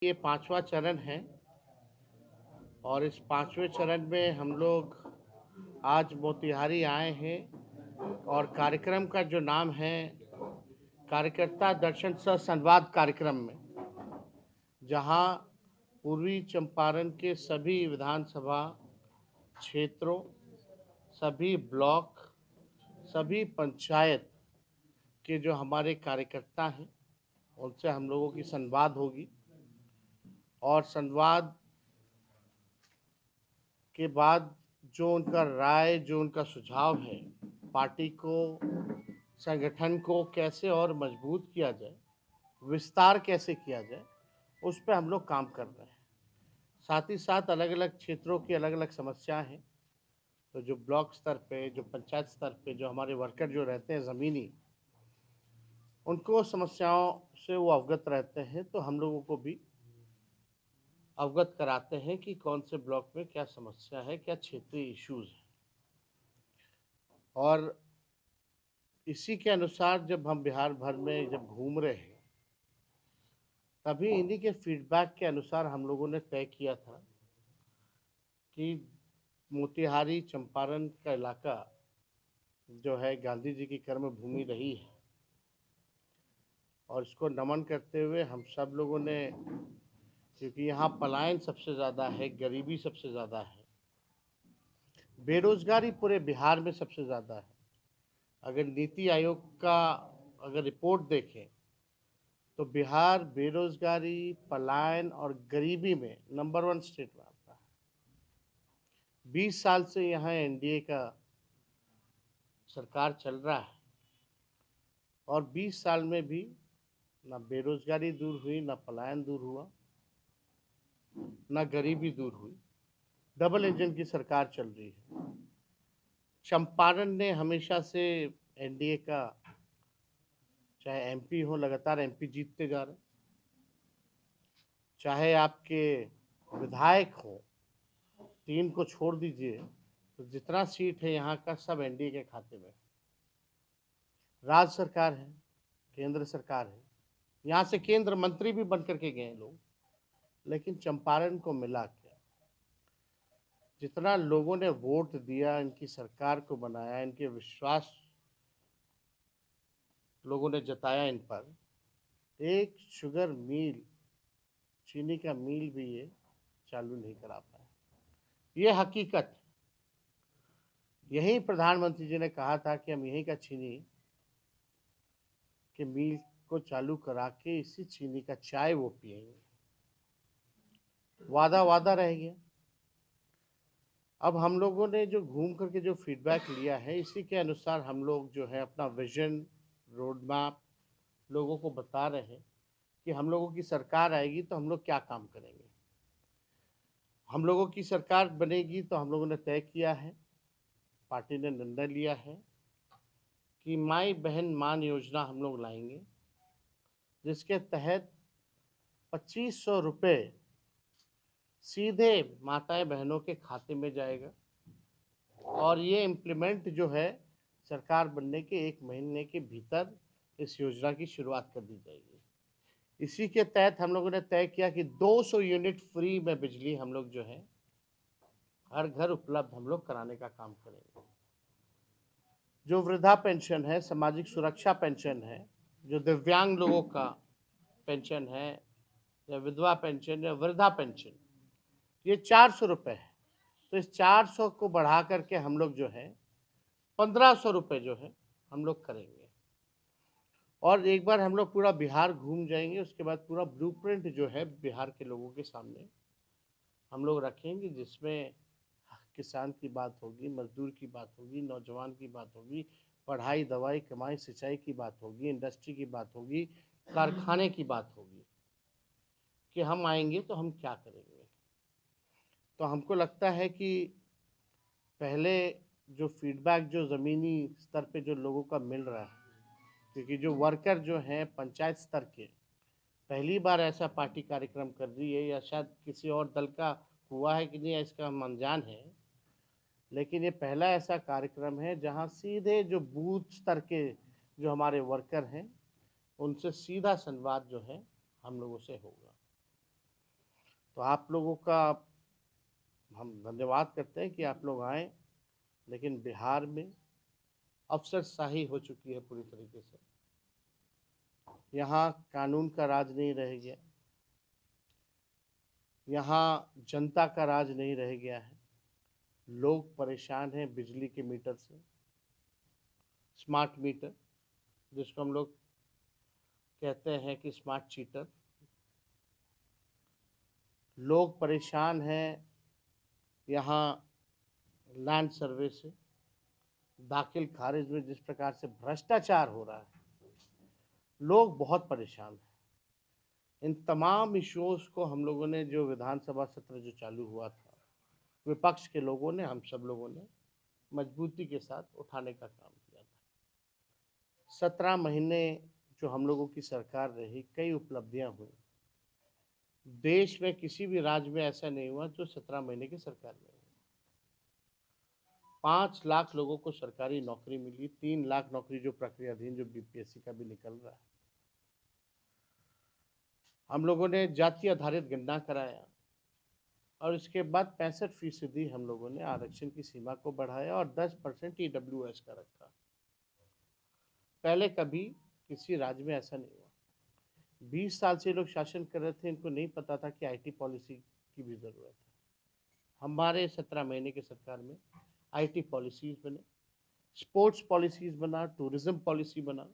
ये पांचवा चरण है और इस पांचवें चरण में हम लोग आज मोतिहारी आए हैं और कार्यक्रम का जो नाम है कार्यकर्ता दर्शन सह संवाद कार्यक्रम में, जहां पूर्वी चंपारण के सभी विधानसभा क्षेत्रों, सभी ब्लॉक, सभी पंचायत के जो हमारे कार्यकर्ता हैं उनसे हम लोगों की संवाद होगी और संवाद के बाद जो उनका राय, जो उनका सुझाव है, पार्टी को, संगठन को कैसे और मजबूत किया जाए, विस्तार कैसे किया जाए, उस पर हम लोग काम कर रहे हैं। साथ ही साथ अलग अलग क्षेत्रों की अलग अलग समस्याएं हैं, तो जो ब्लॉक स्तर पे, जो पंचायत स्तर पे जो हमारे वर्कर जो रहते हैं ज़मीनी, उनको समस्याओं से वो अवगत रहते हैं, तो हम लोगों को भी अवगत कराते हैं कि कौन से ब्लॉक में क्या समस्या है, क्या क्षेत्रीय इश्यूज है। और इसी के अनुसार जब हम बिहार भर में जब घूम रहे हैं, तभी इन्हीं के फीडबैक के अनुसार हम लोगों ने तय किया था कि मोतिहारी चंपारण का इलाका जो है गांधी जी की कर्म भूमि रही है और इसको नमन करते हुए हम सब लोगों ने, क्योंकि यहाँ पलायन सबसे ज़्यादा है, गरीबी सबसे ज़्यादा है, बेरोजगारी पूरे बिहार में सबसे ज़्यादा है। अगर नीति आयोग का अगर रिपोर्ट देखें तो बिहार बेरोजगारी, पलायन और गरीबी में नंबर 1 स्टेट में आता है। 20 साल से यहाँ एनडीए का सरकार चल रहा है और 20 साल में भी ना बेरोजगारी दूर हुई, ना पलायन दूर हुआ, ना गरीबी दूर हुई। डबल इंजन की सरकार चल रही है। चंपारण ने हमेशा से एनडीए का, चाहे एमपी हो, लगातार एमपी जीतते जा रहे, चाहे आपके विधायक हो, 3 को छोड़ दीजिए तो जितना सीट है यहाँ का सब एनडीए के खाते में। राज्य सरकार है, केंद्र सरकार है, यहाँ से केंद्र मंत्री भी बन करके गए लोग, लेकिन चंपारण को मिला क्या? जितना लोगों ने वोट दिया, इनकी सरकार को बनाया, इनके विश्वास लोगों ने जताया इन पर, एक शुगर मिल, चीनी का मिल भी ये चालू नहीं करा पाए। ये हकीकत है। यही प्रधानमंत्री जी ने कहा था कि हम यहीं का चीनी के मिल को चालू करा के इसी चीनी का चाय वो पिएंगे। वादा वादा रह गया। अब हम लोगों ने जो घूम करके जो फीडबैक लिया है, इसी के अनुसार हम लोग जो है अपना विजन, रोड मैप लोगों को बता रहे हैं कि हम लोगों की सरकार आएगी तो हम लोग क्या काम करेंगे। हम लोगों की सरकार बनेगी तो हम लोगों ने तय किया है, पार्टी ने निर्णय लिया है कि माई बहन मान योजना हम लोग लाएंगे, जिसके तहत 2500 रुपये सीधे माताएं बहनों के खाते में जाएगा और ये इम्प्लीमेंट जो है सरकार बनने के 1 महीने के भीतर इस योजना की शुरुआत कर दी जाएगी। इसी के तहत हम लोगों ने तय किया कि 200 यूनिट फ्री में बिजली हम लोग जो है हर घर उपलब्ध हम लोग कराने का काम करेंगे। जो वृद्धा पेंशन है, सामाजिक सुरक्षा पेंशन है, जो दिव्यांग लोगों का पेंशन है, या विधवा पेंशन या वृद्धा पेंशन, ये 400 रुपये है। तो इस 400 को बढ़ा करके हम लोग जो है 1500 रुपये जो है हम लोग करेंगे। और एक बार हम लोग पूरा बिहार घूम जाएंगे, उसके बाद पूरा ब्लूप्रिंट जो है बिहार के लोगों के सामने हम लोग रखेंगे, जिसमें किसान की बात होगी, मजदूर की बात होगी, नौजवान की बात होगी, पढ़ाई, दवाई, कमाई, सिंचाई की बात होगी, इंडस्ट्री की बात होगी, कारखाने की बात होगी कि हम आएंगे तो हम क्या करेंगे। तो हमको लगता है कि पहले जो फीडबैक जो ज़मीनी स्तर पे जो लोगों का मिल रहा है, क्योंकि जो वर्कर जो हैं पंचायत स्तर के, पहली बार ऐसा पार्टी कार्यक्रम कर रही है, या शायद किसी और दल का हुआ है कि नहीं इसका हम अनजान है, लेकिन ये पहला ऐसा कार्यक्रम है जहां सीधे जो बूथ स्तर के जो हमारे वर्कर हैं उनसे सीधा संवाद जो है हम लोगों से होगा। तो आप लोगों का हम धन्यवाद करते हैं कि आप लोग आए, लेकिन बिहार में अफसरशाही हो चुकी है पूरी तरीके से। यहाँ कानून का राज नहीं रह गया, यहाँ जनता का राज नहीं रह गया है। लोग परेशान हैं बिजली के मीटर से, स्मार्ट मीटर जिसको हम लोग कहते हैं कि स्मार्ट चीटर। लोग परेशान हैं यहाँ लैंड सर्वे से, दाखिल खारिज में जिस प्रकार से भ्रष्टाचार हो रहा है, लोग बहुत परेशान हैं। इन तमाम इश्यूज को हम लोगों ने, जो विधानसभा सत्र जो चालू हुआ था, विपक्ष के लोगों ने, हम सब लोगों ने मजबूती के साथ उठाने का काम किया था। 17 महीने जो हम लोगों की सरकार रही, कई उपलब्धियां हुई। देश में किसी भी राज्य में ऐसा नहीं हुआ जो 17 महीने की सरकार में हुआ। 5 लाख लोगों को सरकारी नौकरी मिली, 3 लाख नौकरी जो प्रक्रियाधीन, जो बीपीएससी का भी निकल रहा है। हम लोगों ने जाति आधारित गणना कराया और इसके बाद 65% हम लोगों ने आरक्षण की सीमा को बढ़ाया और 10% ईडब्ल्यूएस का रखा। पहले कभी किसी राज्य में ऐसा नहीं हुआ। 20 साल से लोग शासन कर रहे थे, इनको नहीं पता था कि आईटी पॉलिसी की भी ज़रूरत है। हमारे 17 महीने की सरकार में आईटी पॉलिसीज बने, स्पोर्ट्स पॉलिसीज बना, टूरिज्म पॉलिसी बना।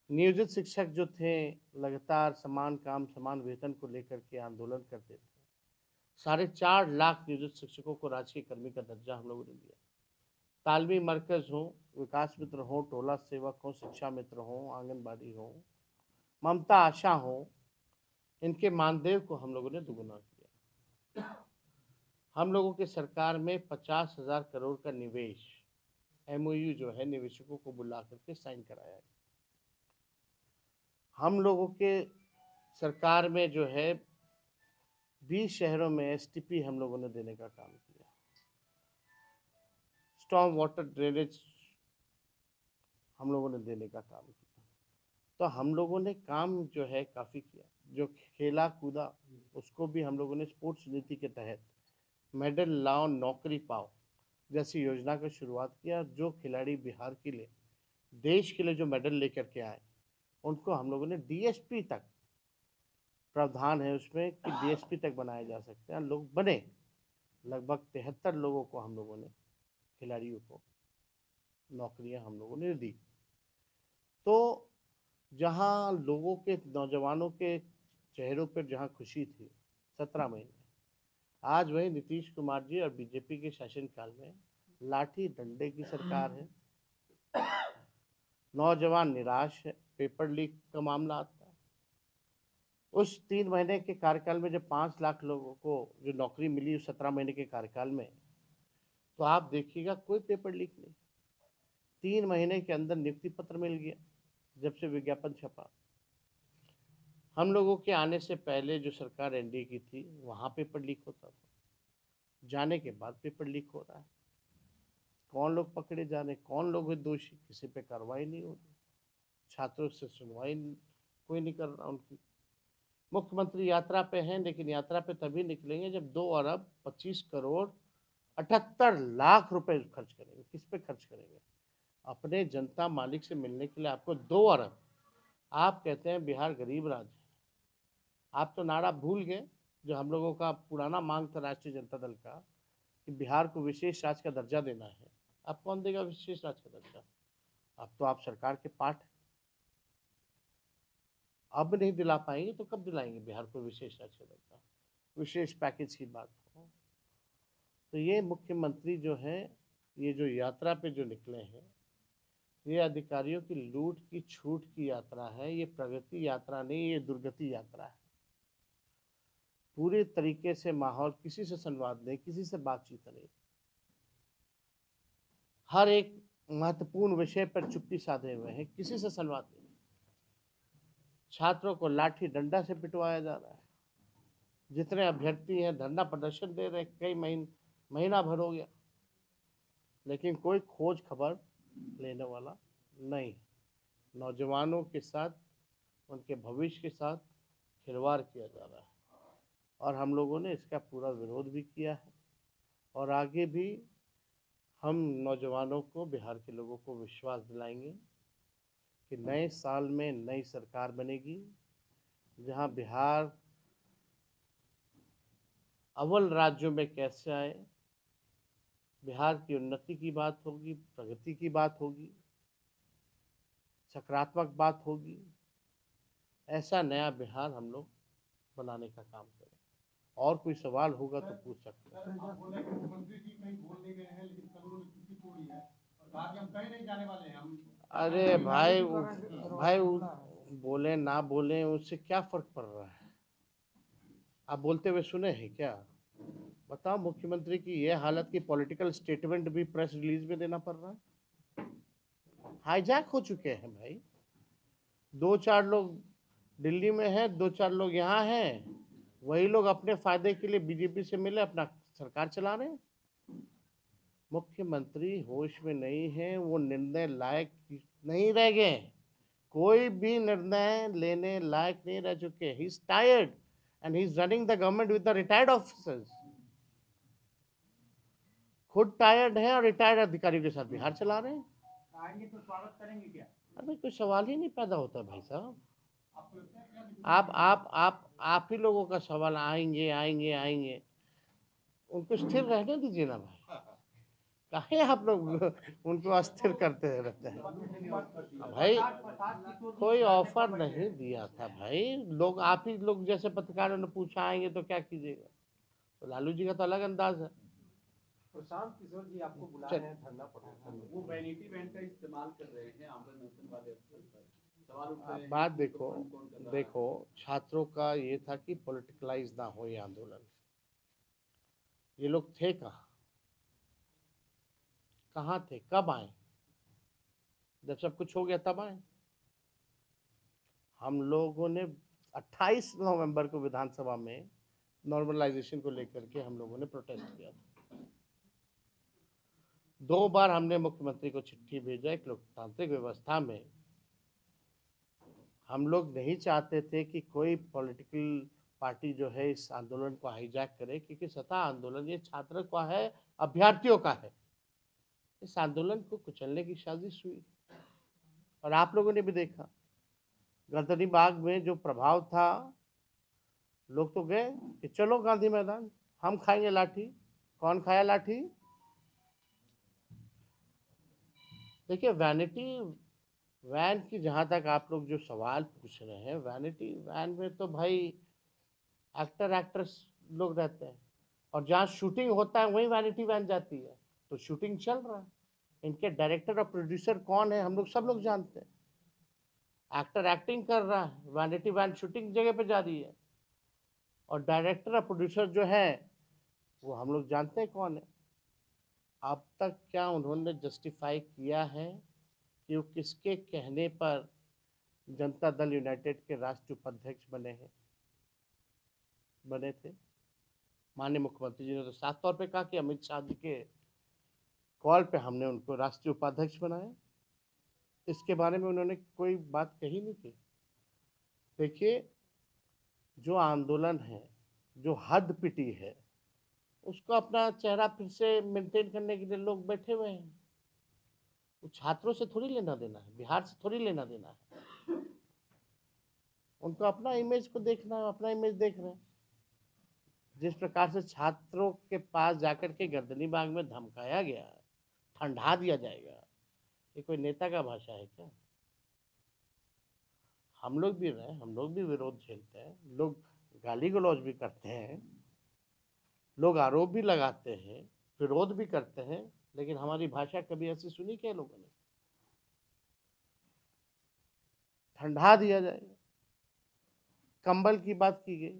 नियोजित शिक्षक जो थे लगातार समान काम समान वेतन को लेकर के आंदोलन करते थे। 4.5 लाख नियोजित शिक्षकों को राजकीय कर्मी का दर्जा हम लोगों ने दिया। तालमी मरकज हो, विकास मित्र हो, टोला सेवक हो, शिक्षा मित्र हो, आंगनबाड़ी हो, ममता आशा हो, इनके मानदेय को हम लोगों ने दुगुना किया। हम लोगों की सरकार में 50,000 करोड़ का निवेश, एमओयू जो है, निवेशकों को बुला करके साइन कराया है। हम लोगों के सरकार में जो है 20 शहरों में एसटीपी हम लोगों ने देने का काम किया। स्टॉर्म वाटर ड्रेनेज हम लोगों ने देने का काम किया। तो हम लोगों ने काम जो है काफ़ी किया। जो खेला कूदा उसको भी हम लोगों ने स्पोर्ट्स नीति के तहत मेडल लाओ नौकरी पाओ जैसी योजना की शुरुआत किया। जो खिलाड़ी बिहार के लिए, देश के लिए जो मेडल लेकर के आए, उनको हम लोगों ने डीएसपी तक, प्रावधान है उसमें कि डीएसपी तक बनाए जा सकते हैं, लोग बने। लगभग 73 लोगों को हम लोगों ने, खिलाड़ियों को नौकरियां हम लोगों ने दी। तो जहां लोगों के, नौजवानों के चेहरों पर जहां खुशी थी 17 महीने, आज वही नीतीश कुमार जी और बीजेपी के शासनकाल में लाठी डंडे की सरकार है। नौजवान निराश है, पेपर लीक का मामला आता है। उस 3 महीने के कार्यकाल में जब 5 लाख लोगों को जो नौकरी मिली उस 17 महीने के कार्यकाल में, तो आप देखिएगा कोई पेपर लीक नहीं। 3 महीने के अंदर नियुक्ति पत्र मिल गया जब से विज्ञापन छपा। हम लोगों के आने से पहले जो सरकार एनडीए की थी, वहाँ पेपर लीक होता था, जाने के बाद पेपर लीक हो रहा है। कौन लोग पकड़े जा रहे, कौन लोग हैं दोषी, किसी पे कार्रवाई नहीं हो रही। छात्रों से सुनवाई कोई नहीं कर रहा उनकी। मुख्यमंत्री यात्रा पे हैं, लेकिन यात्रा पे तभी निकलेंगे जब 2 अरब 25 करोड़ 78 लाख रुपए खर्च करेंगे। किस पे खर्च करेंगे? अपने जनता मालिक से मिलने के लिए आपको 2 अरब। आप कहते हैं बिहार गरीब राज्य है। आप तो नारा भूल गए जो हम लोगों का पुराना मांग था राष्ट्रीय जनता दल का, कि बिहार को विशेष राज्य का दर्जा देना है। अब कौन देगा विशेष राज्य का दर्जा? अब तो आप सरकार के पार्ट, अब नहीं दिला पाएंगे तो कब दिलाएंगे बिहार को विशेष राज्य का दर्जा? विशेष पैकेज की बात हो तो ये मुख्यमंत्री जो है, ये जो यात्रा पे जो निकले हैं, ये अधिकारियों की लूट की छूट की यात्रा है। ये प्रगति यात्रा नहीं, ये दुर्गति यात्रा है। पूरे तरीके से माहौल, किसी से संवाद नहीं, किसी से बातचीत नहीं। हर एक महत्वपूर्ण विषय पर चुप्पी साधे हुए हैं, किसी से संवाद नहीं। छात्रों को लाठी डंडा से पिटवाया जा रहा है। जितने अभ्यर्थी हैं धरना प्रदर्शन दे रहे, कई महीना भर हो गया, लेकिन कोई खोज खबर लेने वाला नहीं। नौजवानों के साथ, उनके भविष्य के साथ खिलवाड़ किया जा रहा है। और हम लोगों ने इसका पूरा विरोध भी किया है। और आगे भी हम नौजवानों को, बिहार के लोगों को विश्वास दिलाएंगे कि नए साल में नई सरकार बनेगी, जहां बिहार अव्वल राज्यों में कैसे आए, बिहार की उन्नति की बात होगी, प्रगति की बात होगी, सकारात्मक बात होगी। ऐसा नया बिहार हम लोग बनाने का काम करें। और कोई सवाल होगा तो पूछ सकते हैं। आप बोले कि मुख्यमंत्री जी कहीं बोलने गए हैं, लेकिन कानून की तोड़ी है और कहा कि हम कहीं नहीं जाने वाले हैं, हम अरे भाई, बोले ना बोले उससे क्या फर्क पड़ रहा है? आप बोलते हुए सुने हैं क्या? बताओ, मुख्यमंत्री की ये हालत की पॉलिटिकल स्टेटमेंट भी प्रेस रिलीज में देना पड़ रहा है। हाईजैक हो चुके हैं भाई। 2-4 लोग दिल्ली में हैं, 2-4 लोग यहाँ हैं। वही लोग अपने फायदे के लिए बीजेपी से मिले अपना सरकार चला रहे हैं। मुख्यमंत्री होश में नहीं है, वो निर्णय लायक नहीं रह गए। कोई भी निर्णय लेने लायक नहीं रह चुके। He is tired and he is running the government with the retired officers. खुद टायर्ड है और रिटायर्ड अधिकारियों के साथ बिहार चला रहे हैं। आएंगे तो स्वागत करेंगे क्या? अरे कोई सवाल ही नहीं पैदा होता भाई साहब। आपको लगता है क्या आप ही लोगों का सवाल, आएंगे आएंगे आएंगे। उनको स्थिर रहने दीजिए ना भाई। काहे आप लोग उनको अस्थिर करते रहते हैं भाई? कोई ऑफर नहीं दिया था भाई। लोग, आप ही लोग जैसे पत्रकारों ने पूछा आएंगे तो क्या कीजिएगा। तो लालू जी का तो अलग अंदाज है। प्रशांत किशोर जी आपको बुला रहे हैं धरना प्रदर्शन में, वो वैनिटी वैन का इस्तेमाल कर रहे हैं आमरण अनशन वाले अफसर पर। सवाल उठ रहे हैं बात कि देखो, कौन कौन कर रहा है। देखो, छात्रों का ये था कि पॉलिटिकलाइज ना हो ये आंदोलन। ये लोग थे कहाँ? कहाँ थे? कब आए? जब सब कुछ हो गया तब आए। हम लोगों ने 28 नवंबर को विधानसभा में नॉर्मलाइजेशन को लेकर के हम लोगों ने प्रोटेस्ट किया था। 2 बार हमने मुख्यमंत्री को चिट्ठी भेजा। एक लोकतांत्रिक व्यवस्था में हम लोग नहीं चाहते थे कि कोई पॉलिटिकल पार्टी जो है इस आंदोलन को हाईजैक करे, क्योंकि सत्ता आंदोलन ये छात्र का है, अभ्यर्थियों का है। इस आंदोलन को कुचलने की साजिश हुई। और आप लोगों ने भी देखा, गर्दनी बाग में जो प्रभाव था, लोग तो गए कि चलो गांधी मैदान, हम खाएंगे लाठी। कौन खाया लाठी? देखिए, वैनिटी वैन की जहां तक आप लोग जो सवाल पूछ रहे हैं, वैनिटी वैन में तो भाई एक्टर एक्ट्रेस लोग रहते हैं। और जहाँ शूटिंग होता है वहीं वैनिटी वैन जाती है। तो शूटिंग चल रहा है। इनके डायरेक्टर और प्रोड्यूसर कौन है हम लोग सब लोग जानते हैं। एक्टर एक्टिंग कर रहा है, वैनिटी वैन शूटिंग जगह पे जा रही है। और डायरेक्टर और प्रोड्यूसर जो है वो हम लोग जानते हैं कौन है। अब तक क्या उन्होंने जस्टिफाई किया है कि वो किसके कहने पर जनता दल यूनाइटेड के राष्ट्रीय उपाध्यक्ष बने थे? माननीय मुख्यमंत्री जी ने तो साफ तौर पे कहा कि अमित शाह जी के कॉल पे हमने उनको राष्ट्रीय उपाध्यक्ष बनाया। इसके बारे में उन्होंने कोई बात कही नहीं थी। देखिए, जो आंदोलन है, जो हद पिटी है, उसको अपना चेहरा फिर से मेंटेन करने के लिए लोग बैठे हुए हैं। वो छात्रों से थोड़ी लेना देना है, बिहार से थोड़ी लेना देना है। उनको अपना इमेज को देखना है, अपना इमेज देख रहे हैं। जिस प्रकार से छात्रों के पास जाकर के गर्दनी बाग में धमकाया गया, ठंडा दिया जाएगा, ये कोई नेता का भाषा है क्या? हम लोग भी रहे, हम लोग भी विरोध झेलते हैं, लोग गाली गलौज भी करते हैं, लोग आरोप भी लगाते हैं, विरोध भी करते हैं, लेकिन हमारी भाषा कभी ऐसी सुनी क्या लोगों ने? ठंडा दिया जाएगा, कंबल की बात की गई।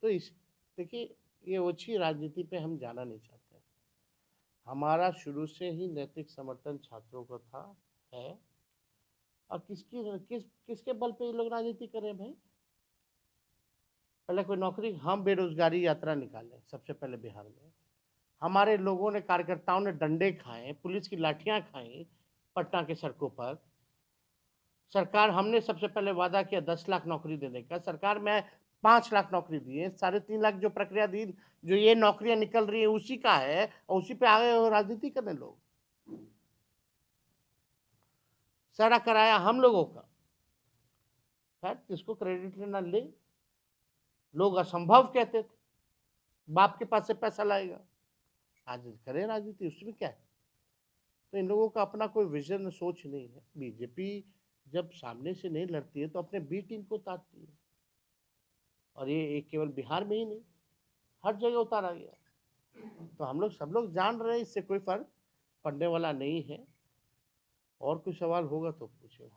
तो इस, देखिए, ये ओछी राजनीति पे हम जाना नहीं चाहते। हमारा शुरू से ही नैतिक समर्थन छात्रों को था, है। और किसके बल पे ये लोग राजनीति करें भाई? पहले कोई नौकरी, हम बेरोजगारी यात्रा निकाले सबसे पहले बिहार में। हमारे लोगों ने, कार्यकर्ताओं ने डंडे खाए, पुलिस की लाठियां खाई पटना के सड़कों पर। सरकार, हमने सबसे पहले वादा किया 10 लाख नौकरी देने का। सरकार में 5 लाख नौकरी दिए, 3.5 लाख जो प्रक्रिया दी, जो ये नौकरियां निकल रही है उसी का है, और उसी पे आगे वो राजनीति करने लोग। सारा कराया हम लोगों का। खैर, किसको क्रेडिट लेना ले, लोग असंभव कहते थे, बाप के पास से पैसा लाएगा, आज करे राजनीति, उसमें क्या है। तो इन लोगों का अपना कोई विजन सोच नहीं है। बीजेपी जब सामने से नहीं लड़ती है तो अपने बी टीम को उतारती है, और ये केवल बिहार में ही नहीं, हर जगह उतारा गया। तो हम लोग सब लोग जान रहे हैं, इससे कोई फर्क पड़ने वाला नहीं है। और कोई सवाल होगा तो पूछेगा।